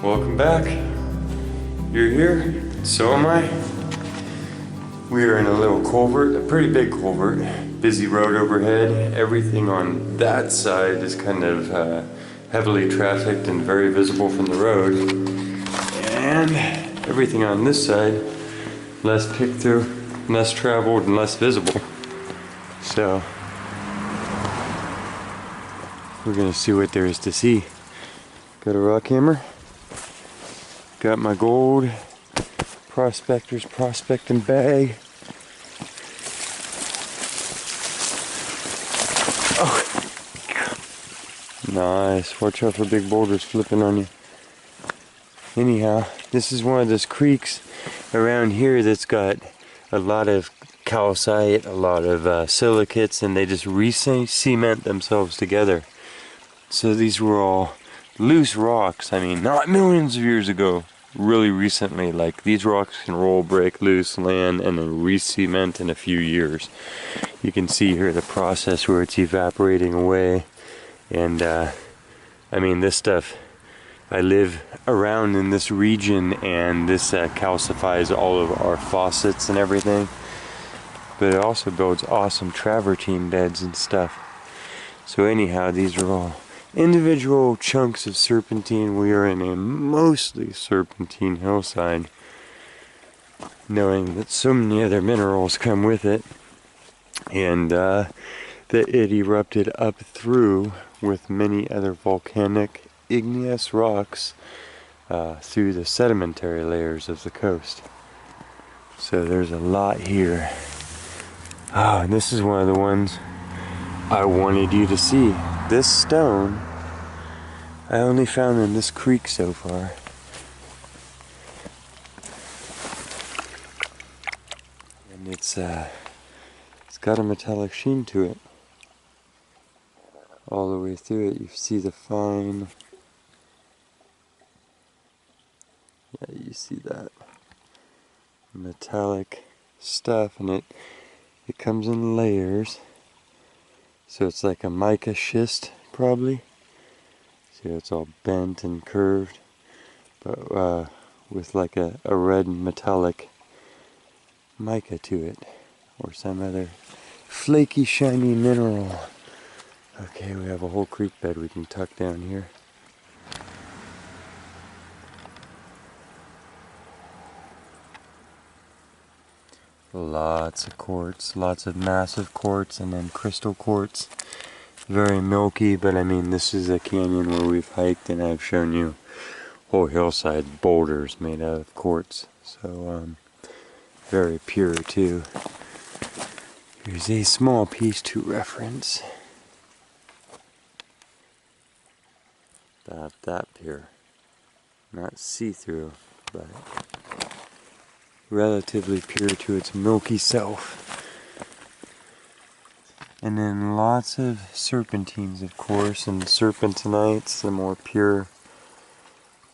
Welcome back. You're here, so am I. We are in a little culvert, a pretty big culvert. Busy road overhead. Everything on that side is kind of heavily trafficked and very visible from the road. And everything on this side, less picked through, less traveled, and less visible. So, we're gonna see what there is to see. Got a rock hammer. Got my gold prospector's prospecting bag. Oh, nice. Watch out for big boulders flipping on you. Anyhow, this is one of those creeks around here that's got a lot of calcite, a lot of silicates, and they just re-cement themselves together. So these were all loose rocks. I mean, not millions of years ago, really recently. Like, these rocks can roll, break loose, land, and then re-cement in a few years. You can see here the process where it's evaporating away. And I mean, this stuff, I live around in this region, and this calcifies all of our faucets and everything. But it also builds awesome travertine beds and stuff. So anyhow, these are all individual chunks of serpentine. We are in a mostly serpentine hillside, knowing that so many other minerals come with it, and that it erupted up through with many other volcanic igneous rocks through the sedimentary layers of the coast. So there's a lot here. Oh, and this is one of the ones I wanted you to see. This stone I only found in this creek so far. And it's got a metallic sheen to it. All the way through it, you see the fine, yeah, you see that metallic stuff, and it comes in layers. So it's like a mica schist, probably. See, it's all bent and curved, but with like a red metallic mica to it, or some other flaky, shiny mineral. Okay, we have a whole creek bed we can tuck down here. Lots of quartz, lots of massive quartz, and then crystal quartz. Very milky, but I mean, this is a canyon where we've hiked, and I've shown you whole hillside boulders made out of quartz. So, very pure too. Here's a small piece to reference. About that pure. Not see-through, but relatively pure to its milky self. And then lots of serpentines, of course, and serpentinites, the more pure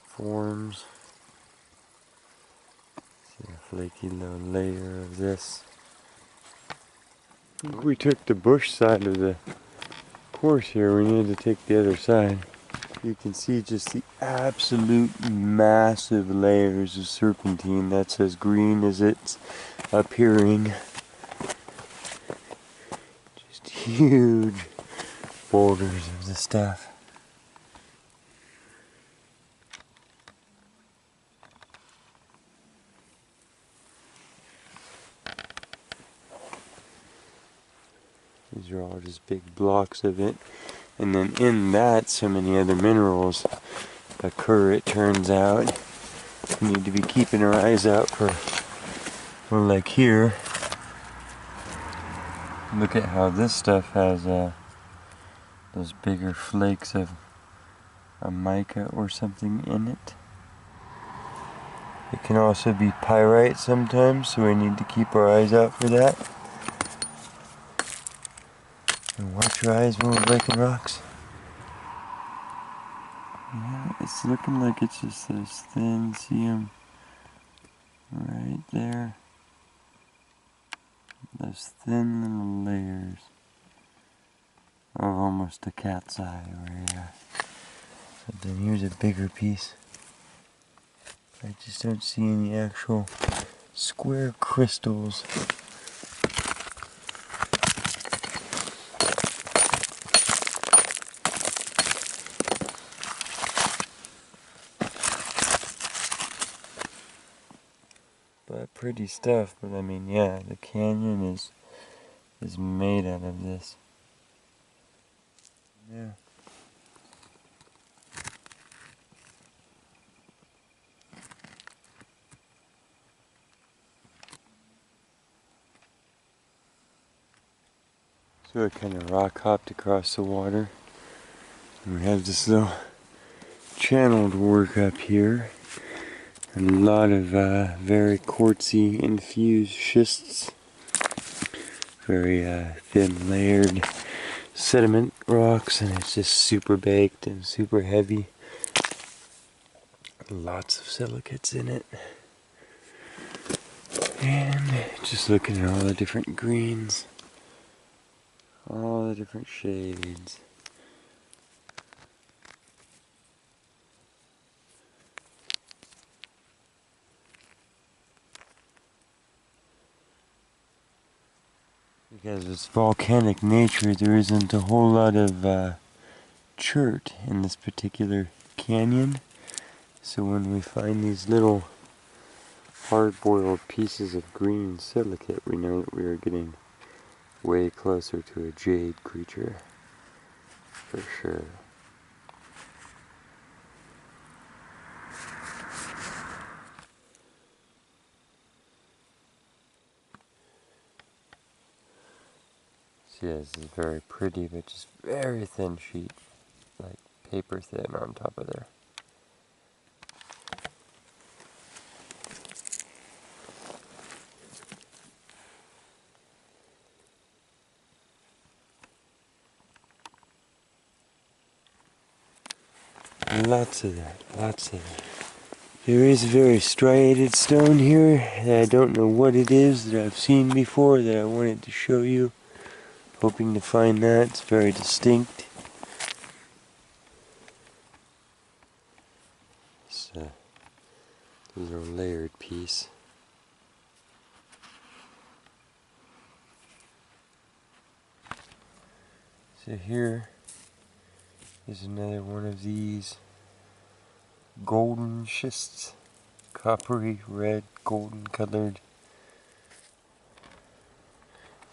forms. See a flaky little layer of this. I think we took the bush side of the course here. We need to take the other side. You can see just the absolute massive layers of serpentine. That's as green as it's appearing. Just huge boulders of the stuff. These are all just big blocks of it. And then in that, so many other minerals occur, it turns out. We need to be keeping our eyes out for, well, like here. Look at how this stuff has those bigger flakes of a mica or something in it. It can also be pyrite sometimes, so we need to keep our eyes out for that. And watch your eyes when we're breaking rocks. Yeah, it's looking like it's just those thin, see them right there. Those thin little layers of almost a cat's eye over here. But then here's a bigger piece. I just don't see any actual square crystals. But pretty stuff. But I mean, yeah, the canyon is made out of this. Yeah. So I kind of rock hopped across the water. And we have this little channeled work up here. And a lot of very quartzy infused schists. Very thin layered sediment rocks, and it's just super baked and super heavy. Lots of silicates in it. And just looking at all the different greens. All the different shades. Because of its volcanic nature, there isn't a whole lot of chert in this particular canyon. So when we find these little hard-boiled pieces of green silicate, we know that we are getting way closer to a jade creature. For sure. So yeah, this is very pretty, but just very thin sheet. Like paper thin on top of there. Lots of that, lots of that. There is a very striated stone here that I don't know what it is that I've seen before that I wanted to show you. Hoping to find that. It's very distinct. It's a little layered piece. So here is another one of these golden schists. Coppery, red, golden colored.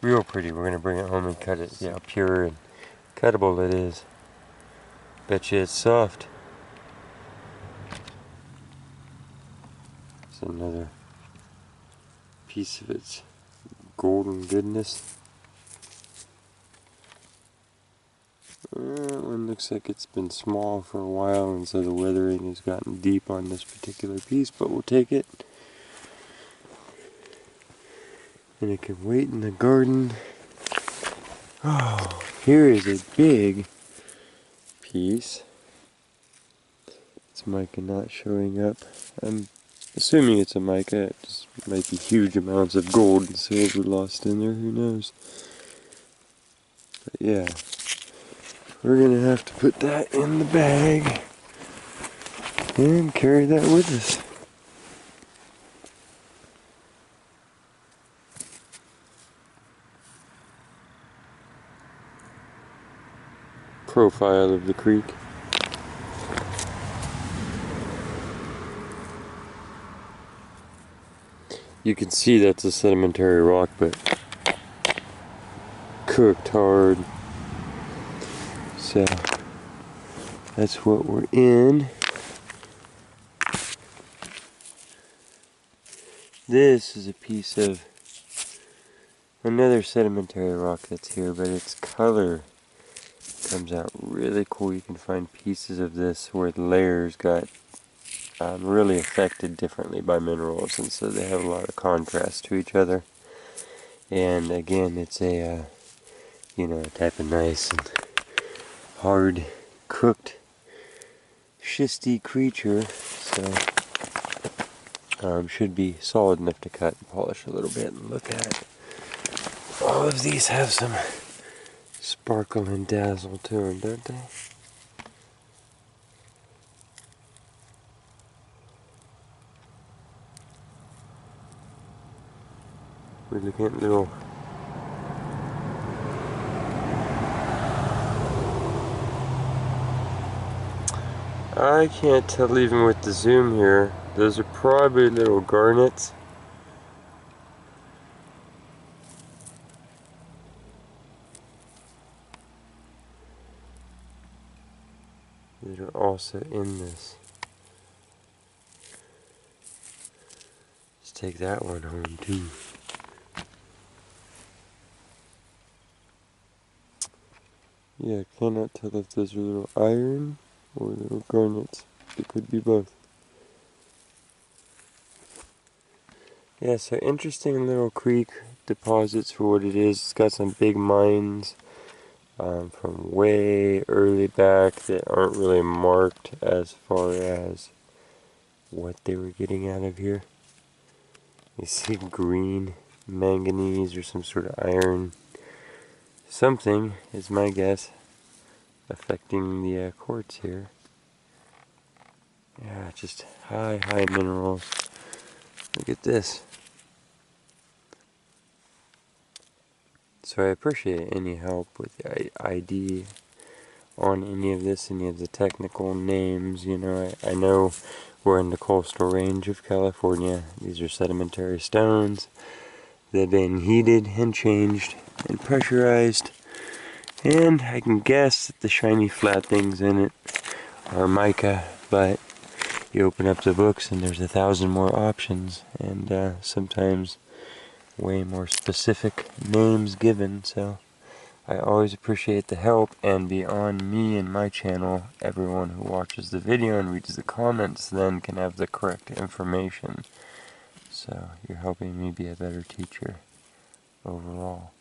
Real pretty. We're going to bring it home and cut it. See how pure and cuttable it is. Bet you it's soft. It's another piece of its golden goodness. That one looks like it's been small for a while, and so the weathering has gotten deep on this particular piece, but we'll take it. And it can wait in the garden. Oh, here is a big piece. It's mica not showing up. I'm assuming it's a mica. It just might be huge amounts of gold and silver lost in there, who knows. But yeah. We're going to have to put that in the bag and carry that with us. Profile of the creek. You can see that's a sedimentary rock, but cooked hard. So that's what we're in. This is a piece of another sedimentary rock that's here, but its color comes out really cool. You can find pieces of this where the layers got really affected differently by minerals, and so they have a lot of contrast to each other. And again, it's a a type of nice and hard cooked schisty creature, so should be solid enough to cut and polish a little bit. And look at it. All of these have some sparkle and dazzle to them, don't they? We're looking at little I can't tell even with the zoom here. Those are probably little garnets. That are also in this. Let's take that one home too. Yeah, I cannot tell if those are little iron or little garnets. It could be both. Yeah, so interesting little creek deposits for what it is. It's got some big mines from way early back that aren't really marked as far as what they were getting out of here. You see green manganese or some sort of iron. Something is my guess affecting the quartz here. Yeah, just high minerals. Look at this. So I appreciate any help with the ID on any of this, any of the technical names. You know, I know we're in the coastal range of California. These are sedimentary stones. They've been heated and changed and pressurized. And I can guess that the shiny flat things in it are mica, but you open up the books and there's 1,000 more options, and sometimes way more specific names given. So I always appreciate the help, and beyond me and my channel, everyone who watches the video and reads the comments then can have the correct information. So you're helping me be a better teacher overall.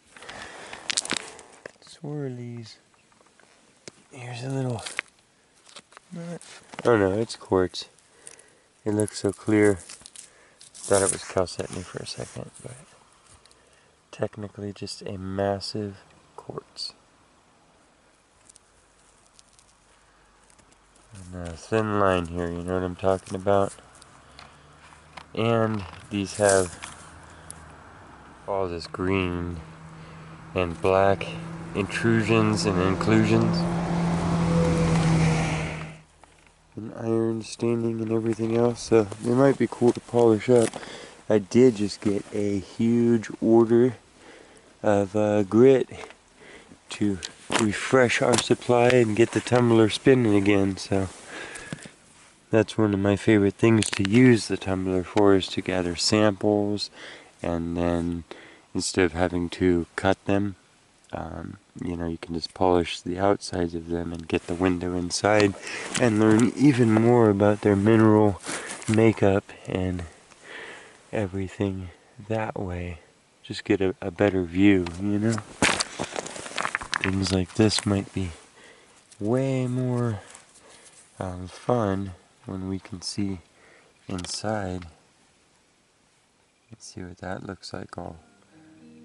Swirlies. Here's a little nut. Oh no, it's quartz. It looks so clear. Thought it was chalcedony for a second, but technically just a massive quartz. And a thin line here, you know what I'm talking about? And these have all this green and black intrusions and inclusions. And iron staining and everything else, so they might be cool to polish up. I did just get a huge order of grit to refresh our supply and get the tumbler spinning again, so that's one of my favorite things to use the tumbler for, is to gather samples, and then instead of having to cut them, you know, you can just polish the outsides of them and get the window inside and learn even more about their mineral makeup and everything that way. Just get a better view, you know? Things like this might be way more fun when we can see inside. Let's see what that looks like all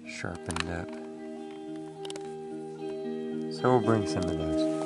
sharpened up. So we'll bring some of those.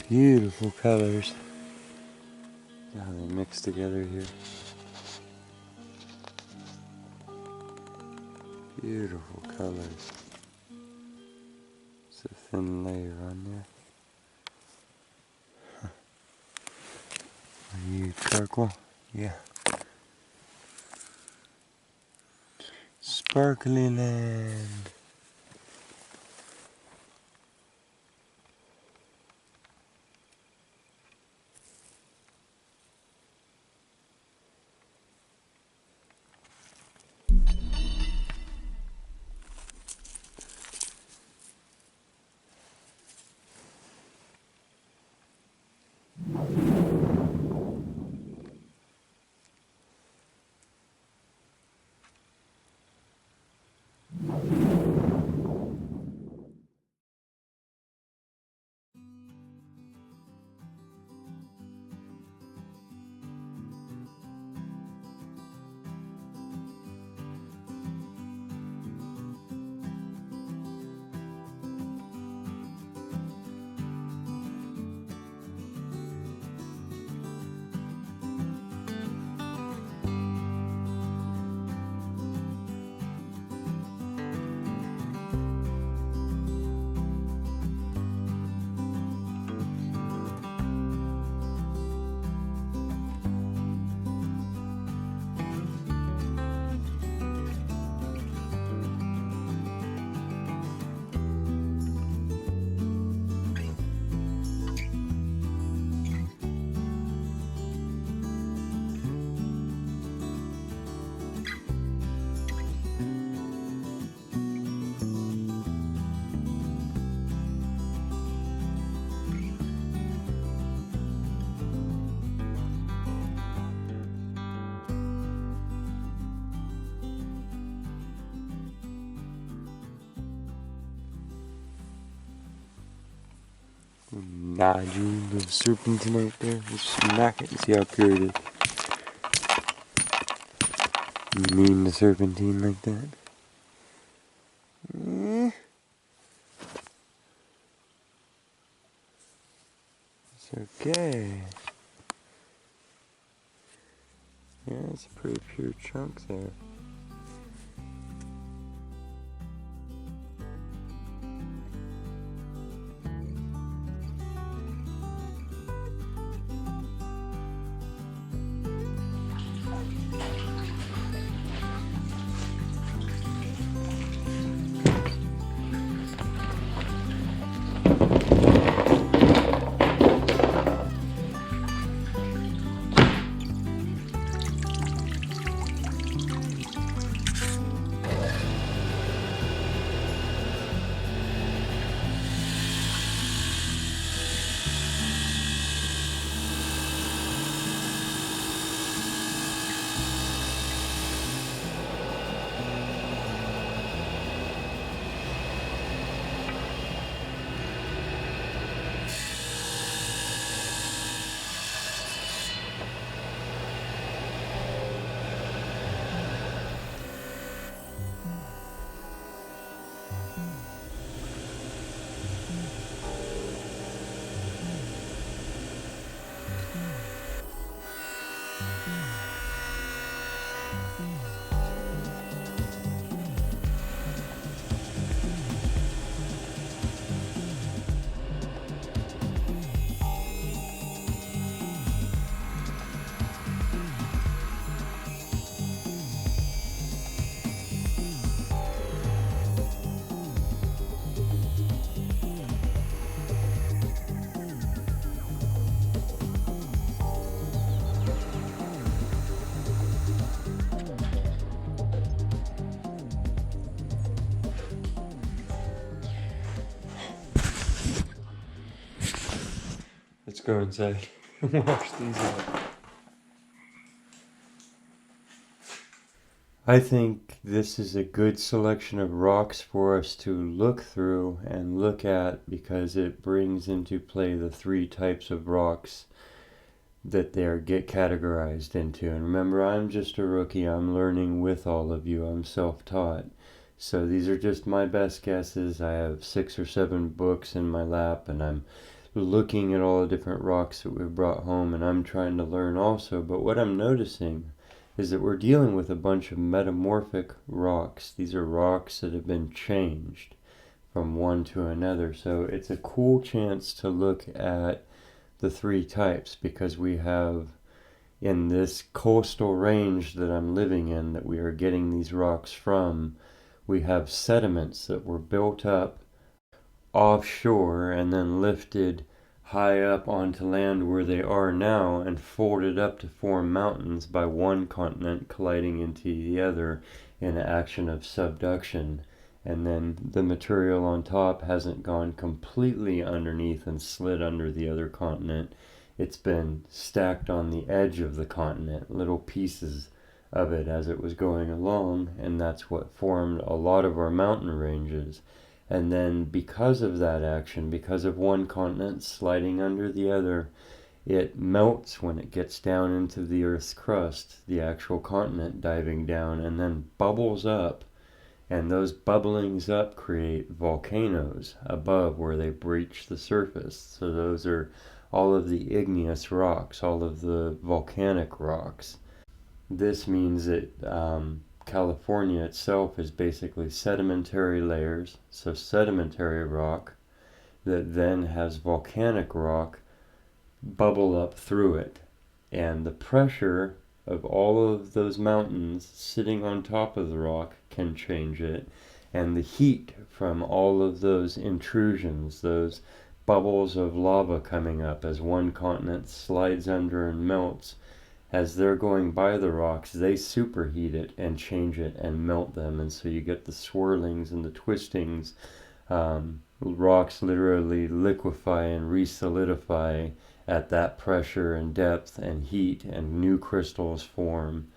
Beautiful colors. How they mix together here. Beautiful colors. It's a thin layer on there. Are you charcoal? Yeah. Sparkly land. nodule of serpentinite there. Let's smack it and see how pure it is. You mean the serpentine like that? It's okay. Yeah, it's a pretty pure chunk there. Let's go inside and wash these out. I think this is a good selection of rocks for us to look through and look at because it brings into play the three types of rocks that they get categorized into. And remember, I'm just a rookie. I'm learning with all of you. I'm self-taught. So these are just my best guesses. I have 6 or 7 books in my lap, and I'm looking at all the different rocks that we've brought home, and I'm trying to learn also. But what I'm noticing is that we're dealing with a bunch of metamorphic rocks. These are rocks that have been changed from one to another. So it's a cool chance to look at the three types, because we have in this coastal range that I'm living in, that we are getting these rocks from, we have sediments that were built up offshore and then lifted high up onto land where they are now and folded up to form mountains by one continent colliding into the other in an action of subduction. And then the material on top hasn't gone completely underneath and slid under the other continent. It's been stacked on the edge of the continent, little pieces of it as it was going along, and that's what formed a lot of our mountain ranges. And then because of that action, because of one continent sliding under the other, it melts when it gets down into the Earth's crust, the actual continent diving down, and then bubbles up. And those bubblings up create volcanoes above where they breach the surface. So those are all of the igneous rocks, all of the volcanic rocks. This means that California itself is basically sedimentary layers, so sedimentary rock that then has volcanic rock bubble up through it. And the pressure of all of those mountains sitting on top of the rock can change it, and the heat from all of those intrusions, those bubbles of lava coming up as one continent slides under and melts, as they're going by the rocks, they superheat it and change it and melt them, and so you get the swirlings and the twistings. Rocks literally liquefy and re-solidify at that pressure and depth and heat, and new crystals form.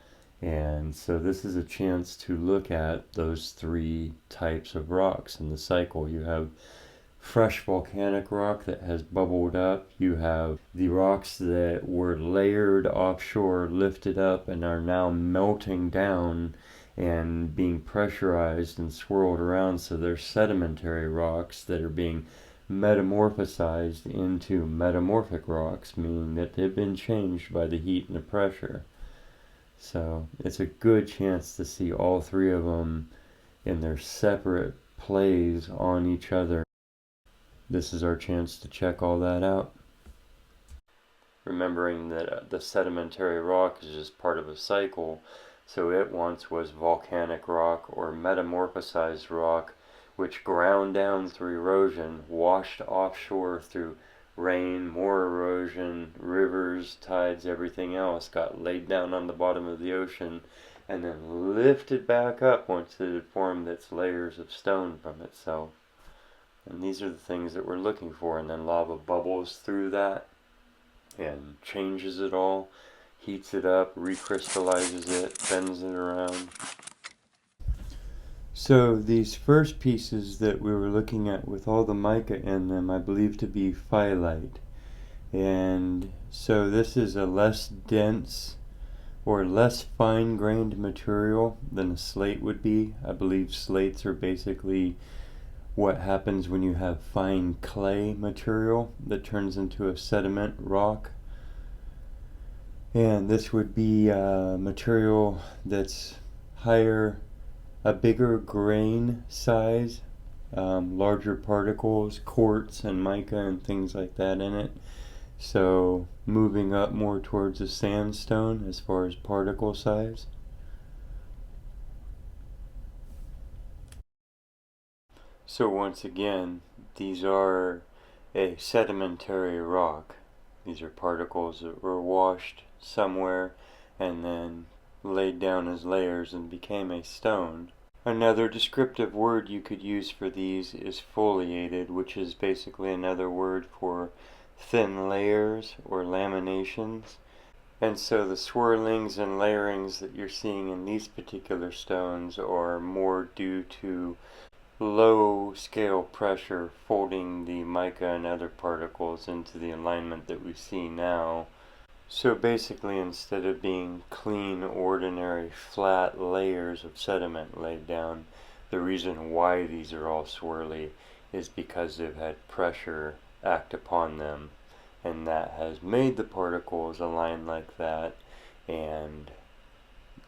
And so this is a chance to look at those three types of rocks in the cycle. You have fresh volcanic rock that has bubbled up. You have the rocks that were layered offshore, lifted up, and are now melting down and being pressurized and swirled around. So they're sedimentary rocks that are being metamorphosized into metamorphic rocks, meaning that they've been changed by the heat and the pressure. So it's a good chance to see all three of them in their separate plays on each other. This is our chance to check all that out. Remembering that the sedimentary rock is just part of a cycle, so it once was volcanic rock or metamorphosized rock, which ground down through erosion, washed offshore through rain, more erosion, rivers, tides, everything else, got laid down on the bottom of the ocean, and then lifted back up once it had formed its layers of stone from itself. And these are the things that we're looking for, and then lava bubbles through that and changes it all, heats it up, recrystallizes it, bends it around. So these first pieces that we were looking at with all the mica in them, I believe to be phyllite. And so this is a less dense or less fine-grained material than a slate would be. I believe slates are basically what happens when you have fine clay material that turns into a sediment rock. And this would be material that's higher, a bigger grain size, larger particles, quartz and mica and things like that in it. So moving up more towards a sandstone as far as particle size. So once again, these are a sedimentary rock. These are particles that were washed somewhere and then laid down as layers and became a stone. Another descriptive word you could use for these is foliated, which is basically another word for thin layers or laminations. And so the swirlings and layerings that you're seeing in these particular stones are more due to low scale pressure folding the mica and other particles into the alignment that we see now. So basically, instead of being clean, ordinary, flat layers of sediment laid down, the reason why these are all swirly is because they've had pressure act upon them, and that has made the particles align like that and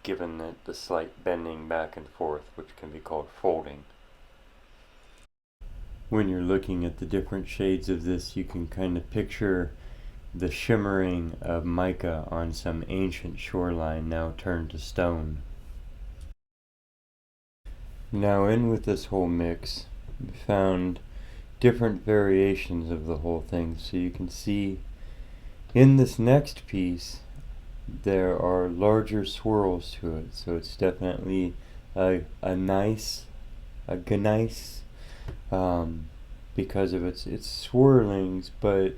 given it the slight bending back and forth, which can be called folding. When you're looking at the different shades of this, you can kind of picture the shimmering of mica on some ancient shoreline now turned to stone. Now in with this whole mix, we found different variations of the whole thing. So you can see in this next piece there are larger swirls to it. So it's definitely a gneiss, because of its swirlings, but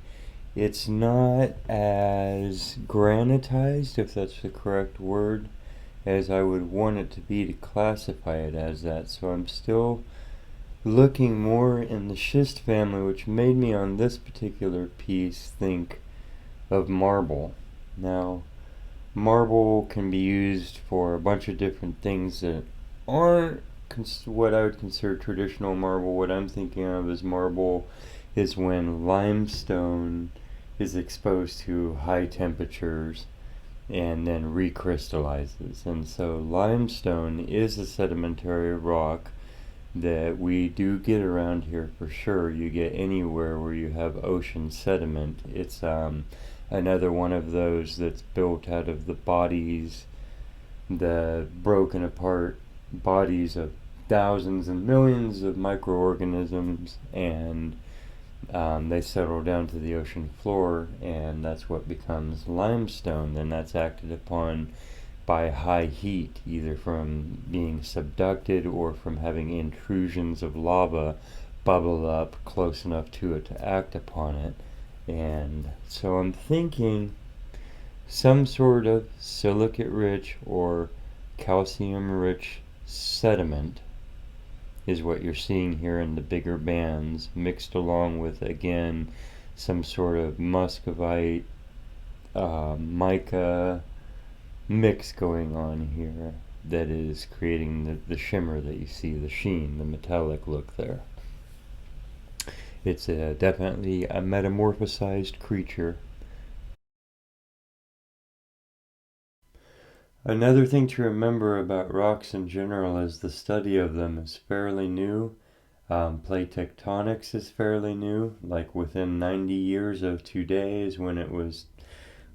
it's not as granitized, if that's the correct word, as I would want it to be to classify it as that. So I'm still looking more in the schist family, which made me on this particular piece think of marble. Now, marble can be used for a bunch of different things that aren't what I would consider traditional marble. What I'm thinking of as marble is when limestone is exposed to high temperatures and then recrystallizes. And so limestone is a sedimentary rock that we do get around here for sure. You get anywhere where you have ocean sediment. It's another one of those that's built out of the bodies, the broken apart bodies of thousands and millions of microorganisms, and they settle down to the ocean floor, and that's what becomes limestone. Then that's acted upon by high heat, either from being subducted or from having intrusions of lava bubble up close enough to it to act upon it. And so I'm thinking some sort of silicate rich or calcium rich sediment is what you're seeing here in the bigger bands, mixed along with, again, some sort of muscovite, mica mix going on here that is creating the shimmer that you see, the sheen, the metallic look there. It's definitely a metamorphosized creature. Another thing to remember about rocks in general is the study of them is fairly new. Plate tectonics is fairly new, like within 90 years of today is when it was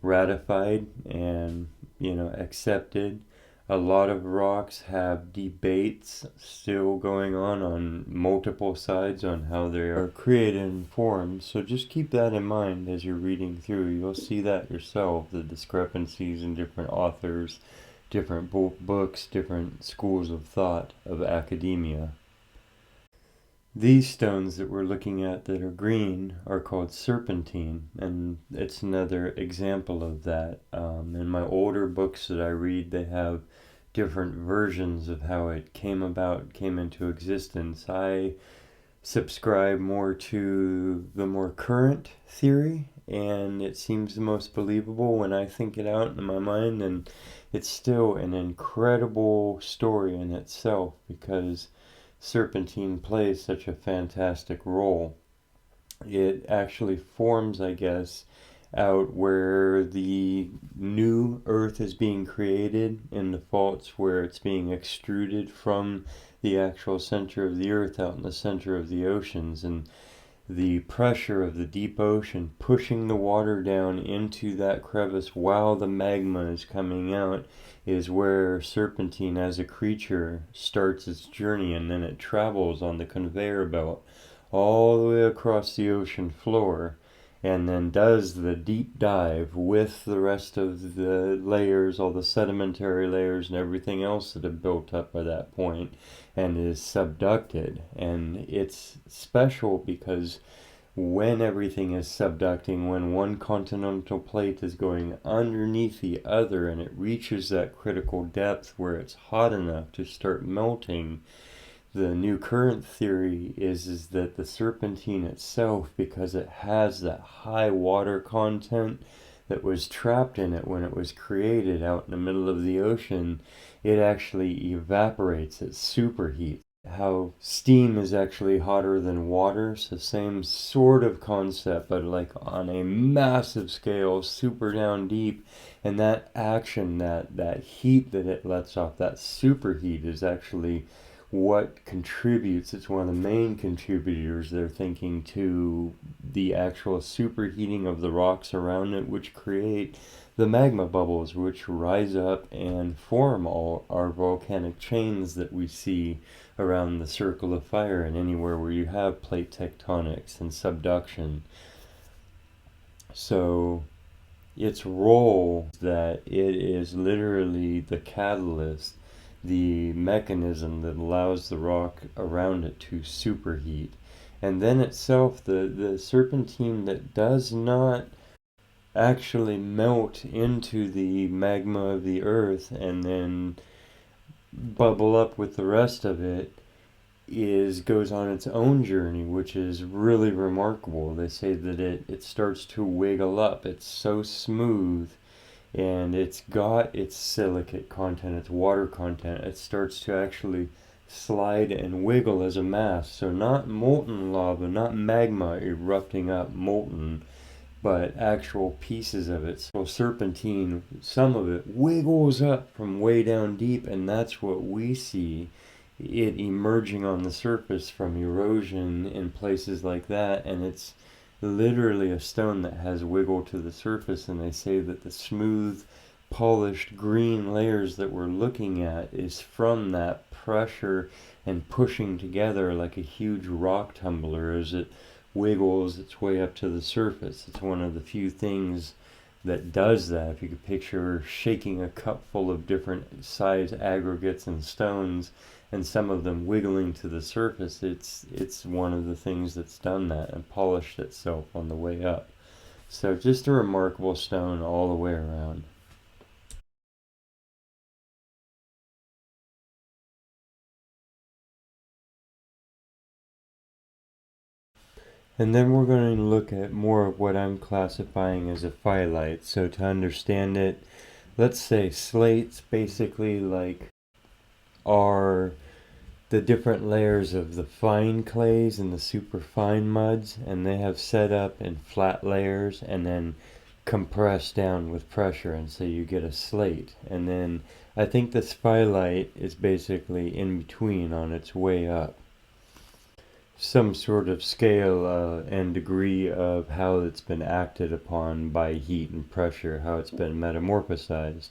ratified and, accepted. A lot of rocks have debates still going on multiple sides on how they are created and formed. So just keep that in mind as you're reading through. You'll see that yourself, the discrepancies in different authors, different books, different schools of thought of academia. These stones that we're looking at that are green are called serpentine, and it's another example of that. In my older books that I read, they have different versions of how it came into existence. I subscribe more to the more current theory, and it seems the most believable when I think it out in my mind, and it's still an incredible story in itself because serpentine plays such a fantastic role. It actually forms, I guess, out where the new earth is being created in the faults where it's being extruded from the actual center of the earth out in the center of the oceans, and the pressure of the deep ocean pushing the water down into that crevice while the magma is coming out is where serpentine as a creature starts its journey, and then it travels on the conveyor belt all the way across the ocean floor and then does the deep dive with the rest of the layers, all the sedimentary layers and everything else that have built up by that point, and is subducted. And it's special because when everything is subducting, when one continental plate is going underneath the other and it reaches that critical depth where it's hot enough to start melting, the new current theory is that the serpentine itself, because it has that high water content that was trapped in it when it was created out in the middle of the ocean, it actually evaporates, it superheats. How steam is actually hotter than water, so same sort of concept, but like on a massive scale, super down deep, and that action, that heat that it lets off, that superheat is actually what contributes, it's one of the main contributors, they're thinking, to the actual superheating of the rocks around it, which create the magma bubbles, which rise up and form all our volcanic chains that we see around the circle of fire and anywhere where you have plate tectonics and subduction. So its role that it is literally the catalyst, the mechanism that allows the rock around it to superheat. And then itself, the serpentine that does not actually melt into the magma of the earth and then bubble up with the rest of it, goes on its own journey, which is really remarkable. They say that it starts to wiggle up. It's so smooth, and it's got its silicate content, its water content. It starts to actually slide and wiggle as a mass. So not molten lava, not magma erupting up molten, but actual pieces of it. So serpentine, some of it wiggles up from way down deep, and that's what we see, it emerging on the surface from erosion in places like that. And it's literally a stone that has wiggle to the surface, and they say that the smooth, polished green layers that we're looking at is from that pressure and pushing together like a huge rock tumbler as it wiggles its way up to the surface. It's one of the few things that does that. If you could picture shaking a cup full of different size aggregates and stones, and some of them wiggling to the surface, it's one of the things that's done that and polished itself on the way up. So just a remarkable stone all the way around. And then we're going to look at more of what I'm classifying as a phyllite. So to understand it, let's say slates basically like are the different layers of the fine clays and the super fine muds, and they have set up in flat layers and then compressed down with pressure, and so you get a slate. And then I think this phyllite is basically in between on its way up. Some sort of scale and degree of how it's been acted upon by heat and pressure, how it's been metamorphosized.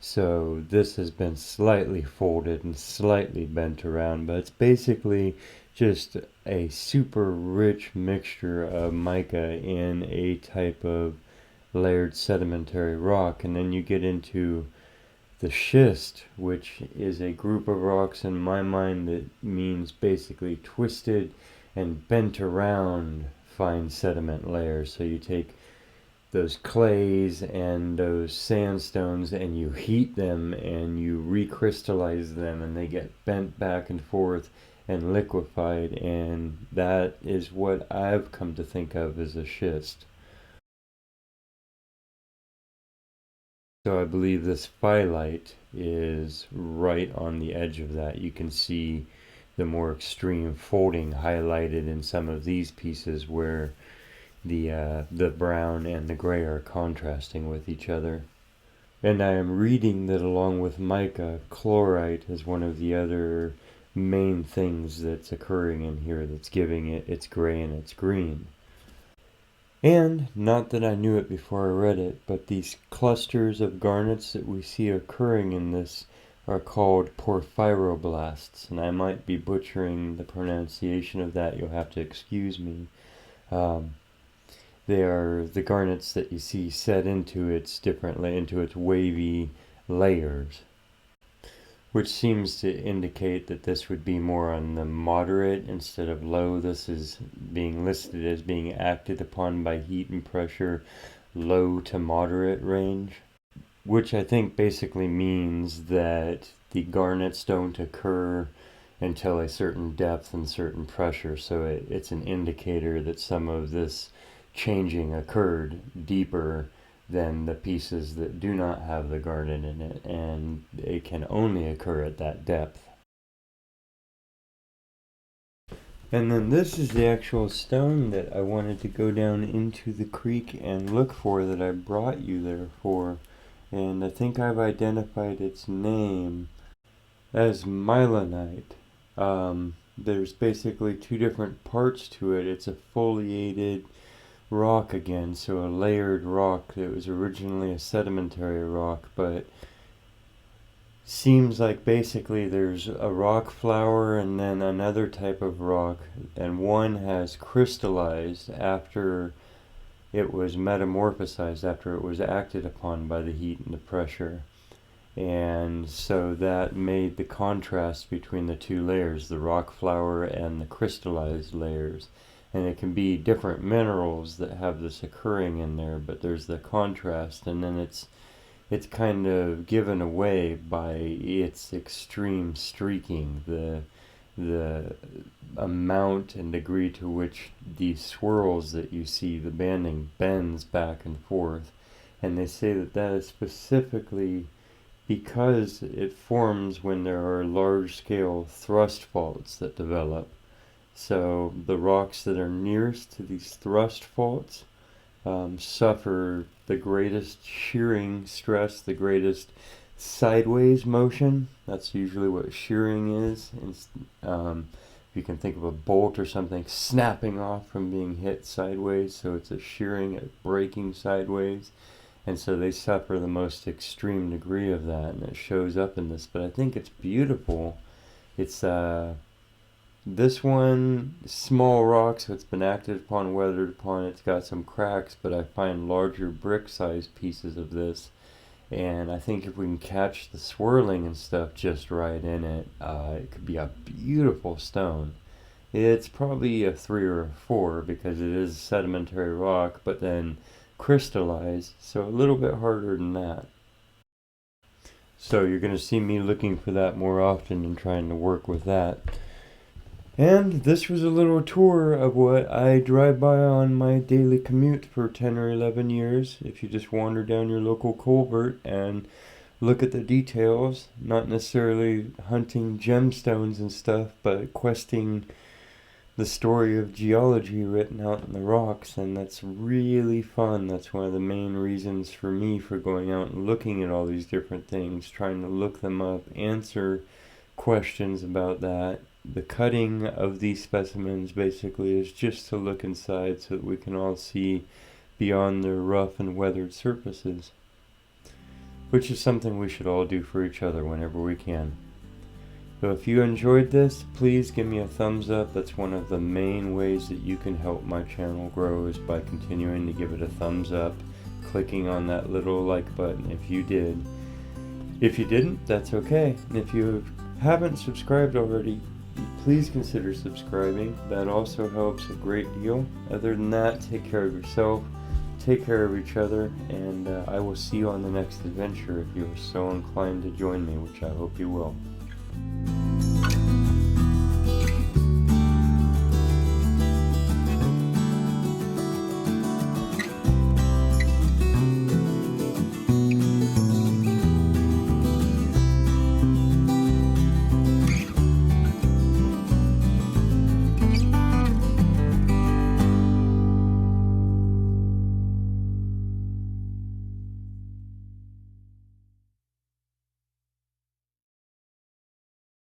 So this has been slightly folded and slightly bent around, but it's basically just a super rich mixture of mica in a type of layered sedimentary rock. And then you get into the schist, which is a group of rocks in my mind that means basically twisted and bent around fine sediment layers. So you take those clays and those sandstones and you heat them and you recrystallize them, and they get bent back and forth and liquefied, and that is what I've come to think of as a schist. So I believe this phyllite is right on the edge of that. You can see the more extreme folding highlighted in some of these pieces where the brown and the gray are contrasting with each other. And I am reading that along with mica, chlorite is one of the other main things that's occurring in here that's giving it its gray and its green. And, not that I knew it before I read it, but these clusters of garnets that we see occurring in this are called porphyroblasts, and I might be butchering the pronunciation of that, you'll have to excuse me. They are the garnets that you see set into its into its wavy layers, which seems to indicate that this would be more on the moderate instead of low. This is being listed as being acted upon by heat and pressure, low to moderate range, which I think basically means that the garnets don't occur until a certain depth and certain pressure. So it's an indicator that some of this changing occurred deeper than the pieces that do not have the garnet in it, and it can only occur at that depth. And then this is the actual stone that I wanted to go down into the creek and look for, that I brought you there for, and I think I've identified its name as myelinite. There's basically two different parts to it. It's a foliated rock again, so a layered rock that was originally a sedimentary rock, but seems like basically there's a rock flower and then another type of rock, and one has crystallized after it was metamorphosized, after it was acted upon by the heat and the pressure. And so that made the contrast between the two layers, the rock flower and the crystallized layers. And it can be different minerals that have this occurring in there, but there's the contrast, and then it's kind of given away by its extreme streaking, the amount and degree to which these swirls that you see, the banding bends back and forth. And they say that that is specifically because it forms when there are large-scale thrust faults that develop. So the rocks that are nearest to these thrust faults suffer the greatest shearing stress, the greatest sideways motion. That's usually what shearing is. If you can think of a bolt or something snapping off from being hit sideways, so it's a shearing, a breaking sideways. And so they suffer the most extreme degree of that, and it shows up in this. But I think it's beautiful. It's this one, small rock, so it's been acted upon, weathered upon. It's got some cracks, but I find larger brick-sized pieces of this. And I think if we can catch the swirling and stuff just right in it, it could be a beautiful stone. It's probably a 3 or a 4 because it is sedimentary rock, but then crystallized, so a little bit harder than that. So you're going to see me looking for that more often and trying to work with that. And this was a little tour of what I drive by on my daily commute for 10 or 11 years. If you just wander down your local culvert and look at the details, not necessarily hunting gemstones and stuff, but questing the story of geology written out in the rocks, and that's really fun. That's one of the main reasons for me for going out and looking at all these different things, trying to look them up, answer questions about that. The cutting of these specimens basically is just to look inside so that we can all see beyond their rough and weathered surfaces, which is something we should all do for each other whenever we can. So if you enjoyed this, please give me a thumbs up. That's one of the main ways that you can help my channel grow, is by continuing to give it a thumbs up, clicking on that little like button if you did. If you didn't, that's okay. And if you haven't subscribed already, please consider subscribing. That also helps a great deal. Other than that, take care of yourself, take care of each other, and I will see you on the next adventure if you are so inclined to join me, which I hope you will.